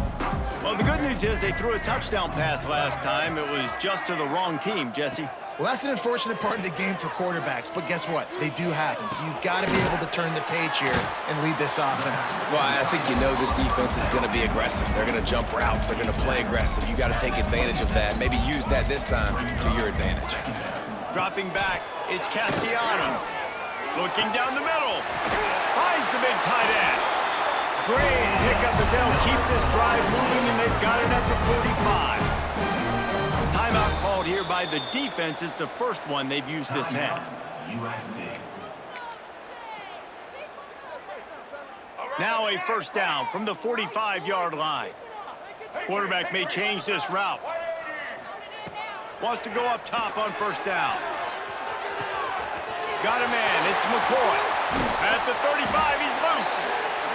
Speaker 1: Well, the good news is they threw a touchdown pass last time. It was just to the wrong team, Jesse.
Speaker 3: Well, that's an unfortunate part of the game for quarterbacks, but guess what? They do happen, so you've got to be able to turn the page here and lead this offense.
Speaker 2: Well, I think you know this defense is going to be aggressive. They're going to jump routes. They're going to play aggressive. You got to take advantage of that. Maybe use that this time to your advantage.
Speaker 1: Dropping back, it's Castellanos. Looking down the middle. Finds the big tight end. Great pickup as they'll keep this drive moving, and they've got it at the 45. Timeout called here by the defense. It's the first one they've used this half. Now a first down from the 45-yard line. Quarterback may change this route. Wants to go up top on first down. Got a man. It's McCoy. At the 35, he's loose.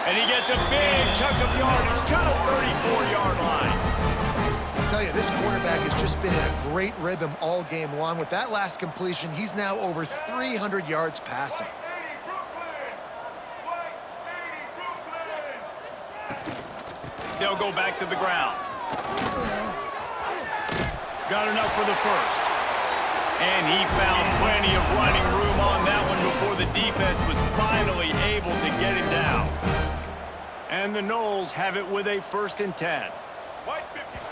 Speaker 1: And he gets a big chunk of yardage to the 34-yard line.
Speaker 3: I'll tell you, this quarterback has just been in a great rhythm all game long. With that last completion, he's now over 300 yards passing.
Speaker 1: They'll go back to the ground. Got enough for the first. And he found plenty of running room on that one before the defense was finally able to get him down. And the Noles have it with a 1st and 10.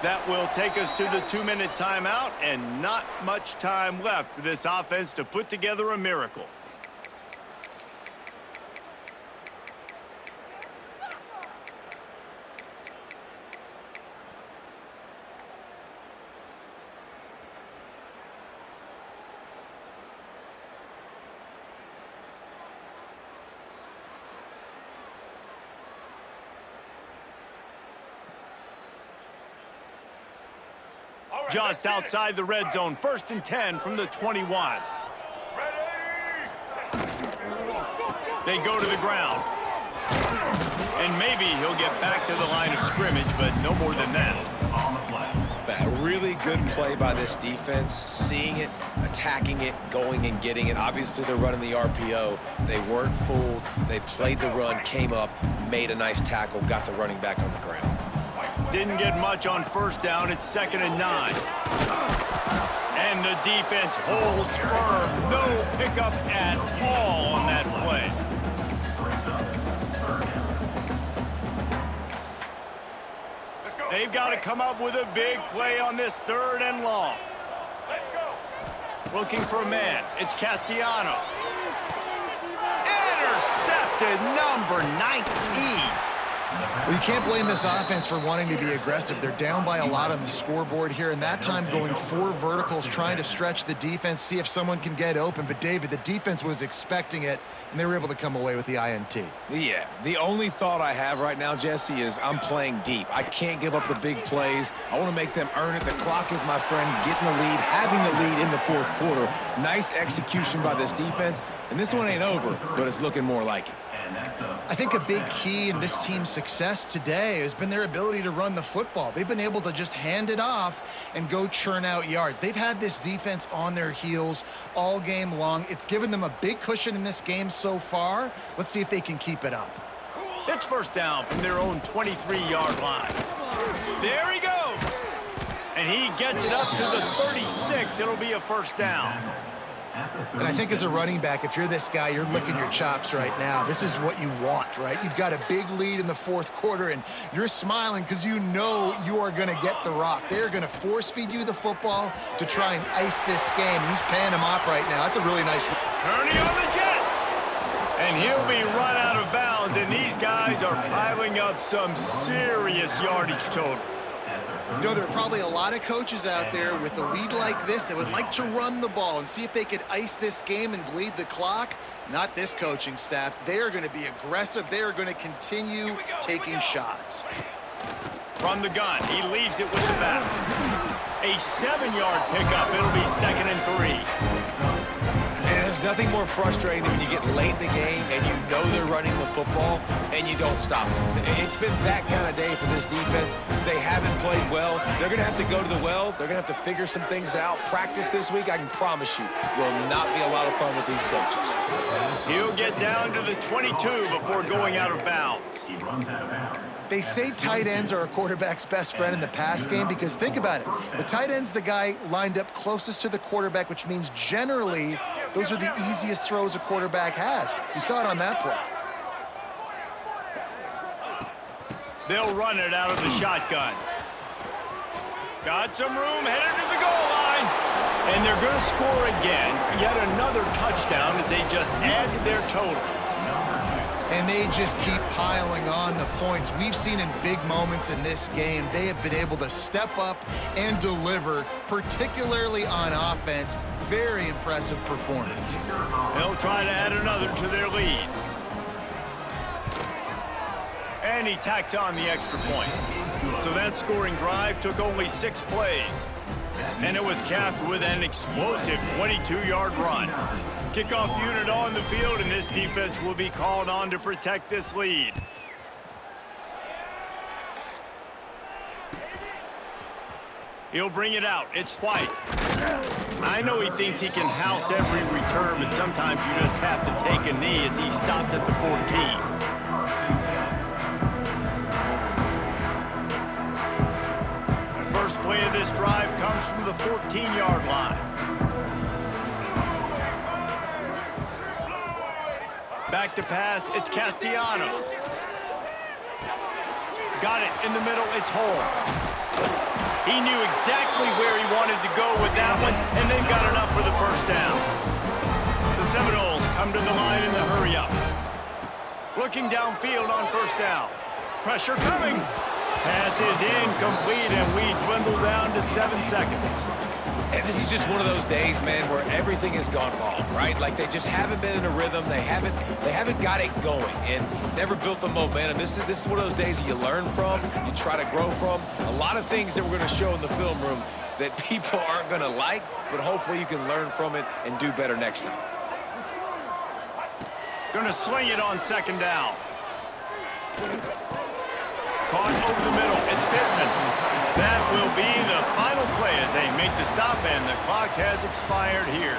Speaker 1: That will take us to the 2-minute timeout, and not much time left for this offense to put together a miracle. Just outside the red zone, 1st and 10 from the 21. They go to the ground. And maybe he'll get back to the line of scrimmage, but no more than that.
Speaker 2: bad. Really good play by this defense, seeing it, attacking it, going and getting it. Obviously, they're running the RPO. They weren't fooled. They played the run, came up, made a nice tackle, got the running back on the ground.
Speaker 1: Didn't get much on first down. It's 2nd and 9. And the defense holds firm. No pickup at all on that play. They've got to come up with a big play on this 3rd and long. Let's go. Looking for a man. It's Castellanos. Intercepted, number 19.
Speaker 3: Well, you can't blame this offense for wanting to be aggressive. They're down by a lot on the scoreboard here, and that time going 4 verticals, trying to stretch the defense, see if someone can get open. But, David, the defense was expecting it, and they were able to come away with the INT.
Speaker 2: Yeah, the only thought I have right now, Jesse, is I'm playing deep. I can't give up the big plays. I want to make them earn it. The clock is my friend, getting the lead, having the lead in the 4th quarter. Nice execution by this defense, and this one ain't over, but it's looking more like it.
Speaker 3: I think a big key in this team's success today has been their ability to run the football. They've been able to just hand it off and go churn out yards. They've had this defense on their heels all game long. It's given them a big cushion in this game so far. Let's see if they can keep it up.
Speaker 1: It's 1st down from their own 23-yard line. There he goes. And he gets it up to the 36. It'll be a 1st down.
Speaker 3: And I think as a running back, if you're this guy, you're licking your chops right now. This is what you want, right? You've got a big lead in the 4th quarter, and you're smiling because you know you are going to get the rock. They're going to force-feed you the football to try and ice this game. And he's paying him off right now. That's a really nice...
Speaker 1: Kearney on the Jets. And he'll be run out of bounds, and these guys are piling up some serious yardage totals.
Speaker 3: You know, there are probably a lot of coaches out there with a lead like this that would like to run the ball and see if they could ice this game and bleed the clock. Not this coaching staff. They are going to be aggressive. They are going to continue taking shots.
Speaker 1: From the gun, he leaves it with the back. A 7-yard pickup. It'll be 2nd and 3.
Speaker 2: And there's nothing more frustrating than when you get late in the game and you know they're running the football and you don't stop them. It's been that kind of day for this defense. They haven't played well. They're going to have to go to the well. They're going to have to figure some things out. Practice this week, I can promise you, will not be a lot of fun with these coaches.
Speaker 1: He'll get down to the 22 before going out of bounds.
Speaker 5: He runs out of bounds.
Speaker 3: They say tight ends are a quarterback's best friend in the pass game because think about it. The tight end's the guy lined up closest to the quarterback, which means generally those are the easiest throws a quarterback has. You saw it on that play.
Speaker 1: They'll run it out of the shotgun. Got some room, headed to the goal line. And they're going to score again. Yet another touchdown as they just add to their total.
Speaker 3: And they just keep piling on the points. We've seen in big moments in this game, they have been able to step up and deliver, particularly on offense. Very impressive performance.
Speaker 1: They'll try to add another to their lead. And he tacks on the extra point. So that scoring drive took only 6 plays. And it was capped with an explosive 22-yard run. Kickoff unit on the field, and this defense will be called on to protect this lead. He'll bring it out. It's White. I know he thinks he can house every return, but sometimes you just have to take a knee as he stopped at the 14. First play of this drive comes from the 14-yard line. Back to pass, it's Castellanos. Got it in the middle, it's Holmes. He knew exactly where he wanted to go with that one, and they've got enough for the 1st down. The Seminoles come to the line in the hurry-up. Looking downfield on 1st down. Pressure coming. Pass is incomplete, and we dwindle down to 7 seconds.
Speaker 2: And this is just one of those days, man, where everything has gone wrong, right? Like they just haven't been in a rhythm. They haven't got it going and never built the momentum. This is one of those days that you learn from, you try to grow from. A lot of things that we're going to show in the film room that people aren't going to like, but hopefully you can learn from it and do better next time.
Speaker 1: Going to swing it on 2nd down. Caught over the middle. It's Pittman. That will be the final play as they make the stop, and the clock has expired here.